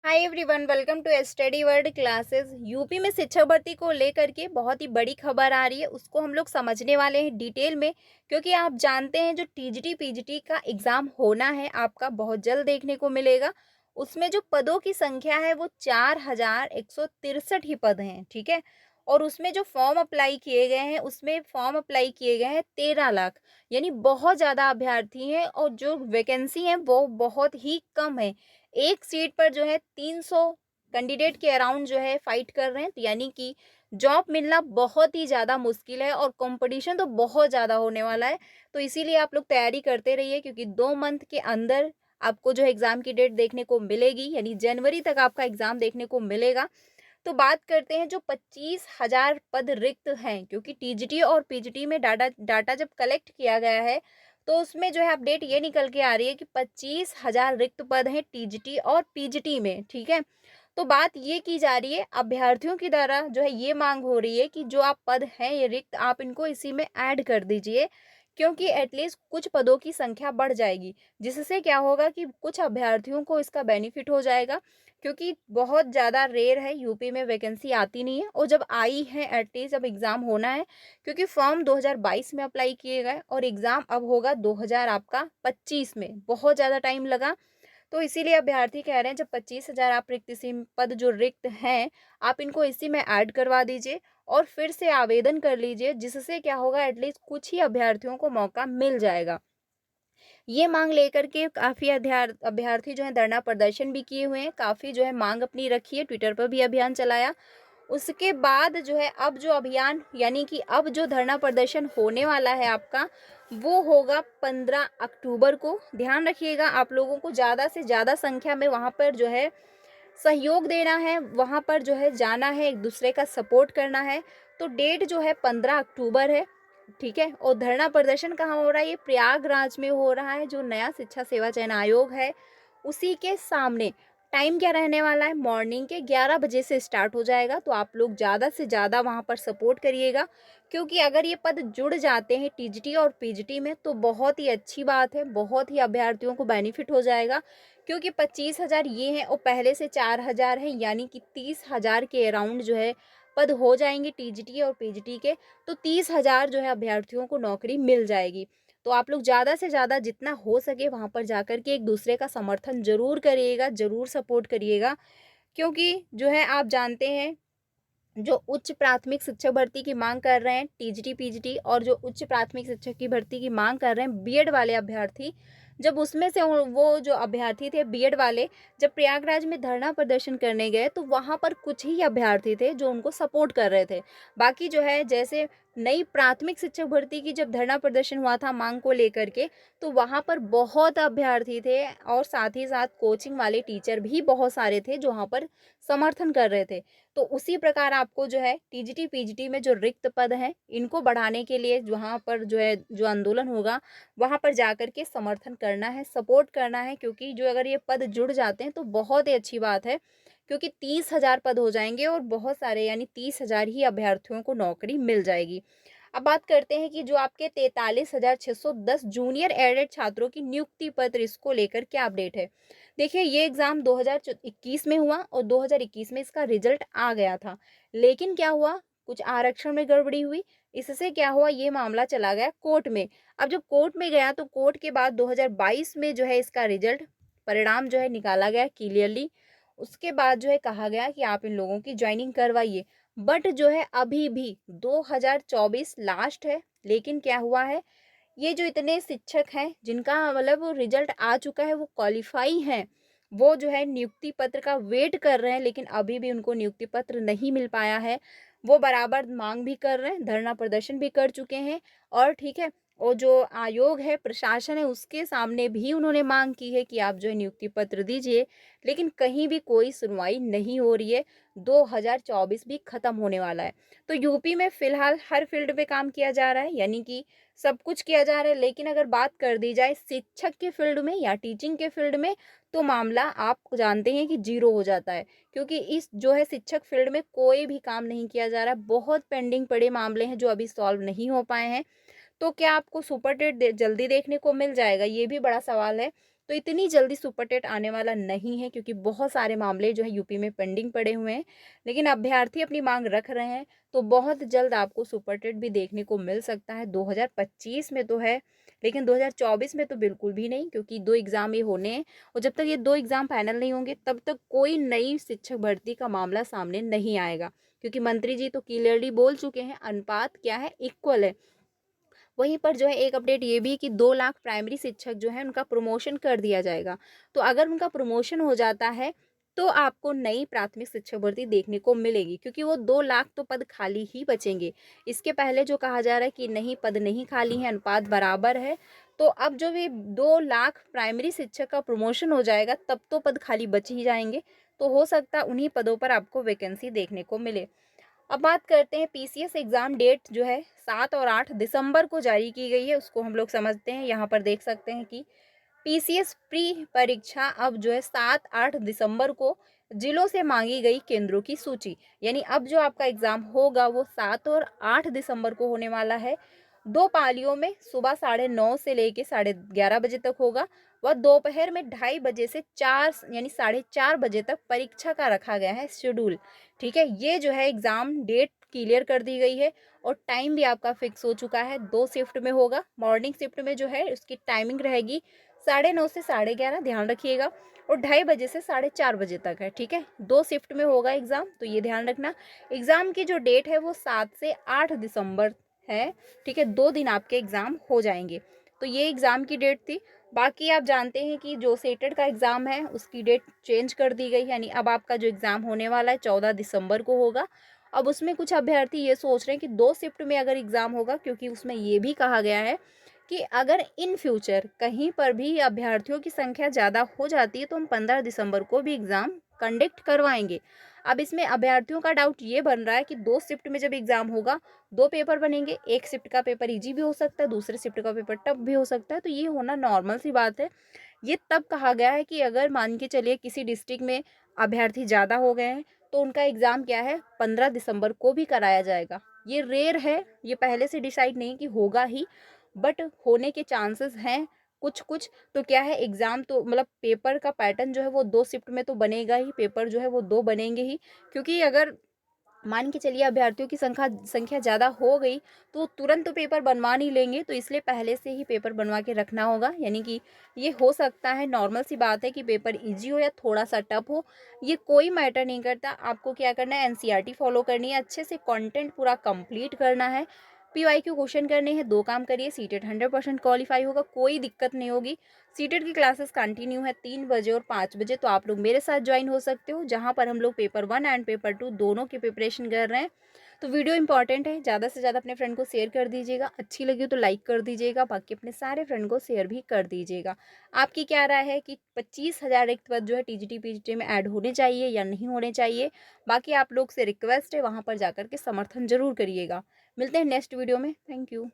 Hi everyone, welcome to study world classes. UP में शिक्षक भर्ती को लेकर के बहुत ही बड़ी खबर आ रही है, उसको हम लोग समझने वाले हैं डिटेल में। क्योंककि आप जानते हैं जो टीजीटी पीजीटी का एग्ज़ाम होना है आपका बहुत जल्द देखने को मिलेगा। उसमें जो पदों की संख्या है वो 4163 ही पद हैं, ठीक है। और उसमें जो फॉर्म अप्लाई किए गए हैं उसमें फॉर्म अप्लाई किए गए हैं 13 लाख, यानी बहुत ज़्यादा अभ्यर्थी हैं। और जो वैकेंसी है वो बहुत ही कम है। एक सीट पर जो है 300 कैंडिडेट के अराउंड जो है फाइट कर रहे हैं, तो यानी कि जॉब मिलना बहुत ही ज़्यादा मुश्किल है और कंपटीशन तो बहुत ज़्यादा होने वाला है। तो इसीलिए आप लोग तैयारी करते रहिए, क्योंकि 2 मंथ के अंदर आपको जो एग्ज़ाम की डेट देखने को मिलेगी, यानी जनवरी तक आपका एग्ज़ाम देखने को मिलेगा। तो बात करते हैं जो 25,000 पद रिक्त हैं, क्योंकि टीजीटी और पीजीटी में डाटा डाटा जब कलेक्ट किया गया है तो उसमें जो है अपडेट ये निकल के आ रही है कि 25,000 रिक्त पद हैं टीजीटी और पीजीटी में, ठीक है। तो बात ये की जा रही है, अभ्यर्थियों की द्वारा जो है ये मांग हो रही है कि जो आप पद हैं ये रिक्त, आप इनको इसी में ऐड कर दीजिए, क्योंकि एटलीस्ट कुछ पदों की संख्या बढ़ जाएगी। जिससे क्या होगा कि कुछ अभ्यर्थियों को इसका बेनिफिट हो जाएगा, क्योंकि बहुत ज़्यादा रेयर है, यूपी में वैकेंसी आती नहीं है। और जब आई है एटलीस्ट अब एग्ज़ाम होना है, क्योंकि फॉर्म 2022 में अप्लाई किए गए और एग्ज़ाम अब होगा 2000 आपका 25 में, बहुत ज़्यादा टाइम लगा। तो इसीलिए अभ्यर्थी कह रहे हैं जब 25,000 आप रिक्त इसी पद जो रिक्त हैं आप इनको इसी में ऐड करवा दीजिए और फिर से आवेदन कर लीजिए, जिससे क्या होगा एटलीस्ट कुछ ही अभ्यर्थियों को मौका मिल जाएगा। ये मांग लेकर के काफ़ी अभ्यर्थी जो है धरना प्रदर्शन भी किए हुए हैं, काफ़ी जो है मांग अपनी रखी है, ट्विटर पर भी अभियान चलाया। उसके बाद जो है अब जो अभियान, यानी कि अब जो धरना प्रदर्शन होने वाला है आपका, वो होगा 15 अक्टूबर को। ध्यान रखिएगा, आप लोगों को ज़्यादा से ज़्यादा संख्या में वहाँ पर जो है सहयोग देना है, वहाँ पर जो है जाना है, एक दूसरे का सपोर्ट करना है। तो डेट जो है 15 अक्टूबर है, ठीक है। और धरना प्रदर्शन कहाँ हो रहा है? ये प्रयागराज में हो रहा है, जो नया शिक्षा सेवा चयन आयोग है उसी के सामने। टाइम क्या रहने वाला है? मॉर्निंग के 11 बजे से स्टार्ट हो जाएगा। तो आप लोग ज़्यादा से ज़्यादा वहाँ पर सपोर्ट करिएगा, क्योंकि अगर ये पद जुड़ जाते हैं टीजीटी और पीजीटी में तो बहुत ही अच्छी बात है, बहुत ही अभ्यर्थियों को बेनिफिट हो जाएगा। क्योंकि 25,000 ये हैं और पहले से 4,000 है, यानी कि 30,000 के अराउंड जो है पद हो जाएंगे टीजीटी और पीजीटी के। तो 30,000 जो है अभ्यर्थियों को नौकरी मिल जाएगी। तो आप लोग ज़्यादा से ज़्यादा जितना हो सके वहाँ पर जाकर के एक दूसरे का समर्थन ज़रूर करिएगा, ज़रूर सपोर्ट करिएगा। क्योंकि जो है आप जानते हैं, जो उच्च प्राथमिक शिक्षक भर्ती की मांग कर रहे हैं टीजीटी पीजीटी, और जो उच्च प्राथमिक शिक्षक की भर्ती की मांग कर रहे हैं बीएड वाले अभ्यर्थी, जब उसमें से वो जो अभ्यर्थी थे बीएड वाले, जब प्रयागराज में धरना प्रदर्शन करने गए तो वहां पर कुछ ही अभ्यर्थी थे जो उनको सपोर्ट कर रहे थे। बाकी जो है जैसे नई प्राथमिक शिक्षक भर्ती की जब धरना प्रदर्शन हुआ था मांग को लेकर के, तो वहां पर बहुत अभ्यर्थी थे और साथ ही साथ कोचिंग वाले टीचर भी बहुत सारे थे जो वहां पर समर्थन कर रहे थे। तो उसी प्रकार आपको जो है टीजीटी पीजीटी में जो रिक्त पद हैं इनको बढ़ाने के लिए वहाँ पर जो है जो आंदोलन होगा वहाँ पर जाकर के समर्थन करना है, सपोर्ट करना है। क्योंकि जो अगर ये पद जुड़ जाते हैं तो बहुत ही अच्छी बात है, क्योंकि 30,000 पद हो जाएंगे और बहुत सारे यानी 30,000 ही अभ्यर्थियों को नौकरी मिल जाएगी। अब बात करते हैं कि जो आपके 43,610 जूनियर एडेड छात्रों की नियुक्ति पत्र, इसको लेकर क्या अपडेट है। देखिए, ये एग्ज़ाम 2021 में हुआ और 2021 में इसका रिजल्ट आ गया था। लेकिन क्या हुआ, कुछ आरक्षण में गड़बड़ी हुई। इससे क्या हुआ, ये मामला चला गया कोर्ट में। अब जब कोर्ट में गया तो कोर्ट के बाद 2022 में जो है इसका रिजल्ट परिणाम जो है निकाला गया क्लियरली। उसके बाद जो है कहा गया कि आप इन लोगों की ज्वाइनिंग करवाइए। बट जो है अभी भी 2024 लास्ट है। लेकिन क्या हुआ है, ये जो इतने शिक्षक हैं जिनका मतलब रिजल्ट आ चुका है, वो क्वालिफाई हैं, वो जो है नियुक्ति पत्र का वेट कर रहे हैं, लेकिन अभी भी उनको नियुक्ति पत्र नहीं मिल पाया है। वो बराबर मांग भी कर रहे हैं, धरना प्रदर्शन भी कर चुके हैं। और ठीक है, और जो आयोग है, प्रशासन है, उसके सामने भी उन्होंने मांग की है कि आप जो है नियुक्ति पत्र दीजिए। लेकिन कहीं भी कोई सुनवाई नहीं हो रही है। 2024 भी खत्म होने वाला है। तो यूपी में फिलहाल हर फील्ड पे काम किया जा रहा है, यानी कि सब कुछ किया जा रहा है। लेकिन अगर बात कर दी जाए शिक्षक के फील्ड में या टीचिंग के फील्ड में, तो मामला आप जानते हैं कि जीरो हो जाता है। क्योंकि इस जो है शिक्षक फील्ड में कोई भी काम नहीं किया जा रहा है। बहुत पेंडिंग पड़े मामले हैं जो अभी सॉल्व नहीं हो पाए हैं। तो क्या आपको सुपर टेट जल्दी देखने को मिल जाएगा, ये भी बड़ा सवाल है। तो इतनी जल्दी सुपर टेट आने वाला नहीं है, क्योंकि बहुत सारे मामले जो है यूपी में पेंडिंग पड़े हुए हैं। लेकिन अभ्यर्थी अपनी मांग रख रहे हैं, तो बहुत जल्द आपको सुपर टेट भी देखने को मिल सकता है। 2025 में तो है, लेकिन 2024 में तो बिल्कुल भी नहीं, क्योंकि 2 एग्ज़ाम ये होने हैं। और जब तक ये 2 एग्ज़ाम फाइनल नहीं होंगे, तब तक कोई नई शिक्षक भर्ती का मामला सामने नहीं आएगा, क्योंकि मंत्री जी तो क्लियरली बोल चुके हैं, अनुपात क्या है, इक्वल है। वहीं पर जो है एक अपडेट ये भी कि 2 लाख प्राइमरी शिक्षक जो है उनका प्रमोशन कर दिया जाएगा। तो अगर उनका प्रमोशन हो जाता है, तो आपको नई प्राथमिक शिक्षक भर्ती देखने को मिलेगी, क्योंकि वो 2 लाख तो पद खाली ही बचेंगे। इसके पहले जो कहा जा रहा है कि नहीं, पद नहीं खाली है, अनुपात बराबर है। तो अब जो भी 2 लाख प्राइमरी शिक्षक का प्रमोशन हो जाएगा, तब तो पद खाली बच ही जाएंगे। तो हो सकता है उन्हीं पदों पर आपको वैकेंसी देखने को मिले। अब बात करते हैं पीसीएस एग्ज़ाम डेट जो है 7 और 8 दिसंबर को जारी की गई है, उसको हम लोग समझते हैं। यहाँ पर देख सकते हैं कि पीसीएस प्री परीक्षा अब जो है 7-8 दिसंबर को जिलों से मांगी गई केंद्रों की सूची, यानी अब जो आपका एग्ज़ाम होगा वो 7 और 8 दिसंबर को होने वाला है। 2 पालियों में सुबह 9:30 से लेके 11:30 बजे तक होगा, व दोपहर में 2:30 बजे से 4 यानी 4:30 बजे तक परीक्षा का रखा गया है शेड्यूल। ठीक है, ये जो है एग्ज़ाम डेट क्लियर कर दी गई है, और टाइम भी आपका फिक्स हो चुका है। 2 शिफ्ट में होगा। मॉर्निंग शिफ्ट में जो है उसकी टाइमिंग रहेगी 9:30 से 11:30, ध्यान रखिएगा। और 2:30 बजे से 4:30 बजे तक है। ठीक है, 2 शिफ्ट में होगा एग्ज़ाम, तो ये ध्यान रखना। एग्ज़ाम की जो डेट है वो 7 से 8 दिसंबर है। ठीक है, 2 दिन आपके एग्ज़ाम हो जाएंगे। तो ये एग्ज़ाम की डेट थी। बाकी आप जानते हैं कि जो सेटेड का एग्ज़ाम है उसकी डेट चेंज कर दी गई, यानी अब आपका जो एग्ज़ाम होने वाला है 14 दिसंबर को होगा। अब उसमें कुछ अभ्यर्थी ये सोच रहे हैं कि 2 शिफ्ट में अगर एग्ज़ाम होगा, क्योंकि उसमें ये भी कहा गया है कि अगर इन फ्यूचर कहीं पर भी अभ्यर्थियों की संख्या ज़्यादा हो जाती है, तो हम 15 दिसंबर को भी एग्ज़ाम कंडक्ट करवाएंगे। अब इसमें अभ्यर्थियों का डाउट ये बन रहा है कि 2 शिफ्ट में जब एग्ज़ाम होगा, 2 पेपर बनेंगे, एक शिफ्ट का पेपर इजी भी हो सकता है, दूसरे शिफ्ट का पेपर टफ भी हो सकता है, तो ये होना नॉर्मल सी बात है। ये तब कहा गया है कि अगर मान के चलिए किसी डिस्ट्रिक्ट में अभ्यर्थी ज़्यादा हो गए हैं, तो उनका एग्ज़ाम क्या है 15 दिसंबर को भी कराया जाएगा। ये रेयर है, ये पहले से डिसाइड नहीं कि होगा ही, बट होने के चांसेस हैं कुछ-कुछ। तो क्या है, एग्ज़ाम तो मतलब पेपर का पैटर्न जो है वो 2 शिफ्ट में तो बनेगा ही, पेपर जो है वो 2 बनेंगे ही। क्योंकि अगर मान के चलिए अभ्यर्थियों की संख्या ज़्यादा हो गई, तो तुरंत तो पेपर बनवा नहीं लेंगे, तो इसलिए पहले से ही पेपर बनवा के रखना होगा। यानी कि ये हो सकता है, नॉर्मल सी बात है कि पेपर इजी हो या थोड़ा सा टफ हो, ये कोई मैटर नहीं करता। आपको क्या करना है, एनसीईआरटी फॉलो करनी है, अच्छे से कंटेंट पूरा कंप्लीट करना है, पीवाईक्यू क्वेश्चन करने हैं। 2 काम करिए, सीटेट 100% क्वालिफाई होगा, कोई दिक्कत नहीं होगी। सीटेट की क्लासेस कंटिन्यू है 3 बजे और 5 बजे, तो आप लोग मेरे साथ ज्वाइन हो सकते हो, जहाँ पर हम लोग पेपर 1 एंड पेपर 2 दोनों की प्रिपरेशन कर रहे हैं। तो वीडियो इंपॉर्टेंट है, ज़्यादा से ज़्यादा अपने फ्रेंड को शेयर कर दीजिएगा। अच्छी लगी हो तो लाइक कर दीजिएगा, बाकी अपने सारे फ्रेंड को शेयर भी कर दीजिएगा। आपकी क्या राय है कि 25,000 रिक्त पद जो है टीजीटी पीजीटी में ऐड होने चाहिए या नहीं होने चाहिए? बाकी आप लोग से रिक्वेस्ट है, वहाँ पर जाकर के समर्थन जरूर करिएगा। मिलते हैं नेक्स्ट वीडियो में। Thank you.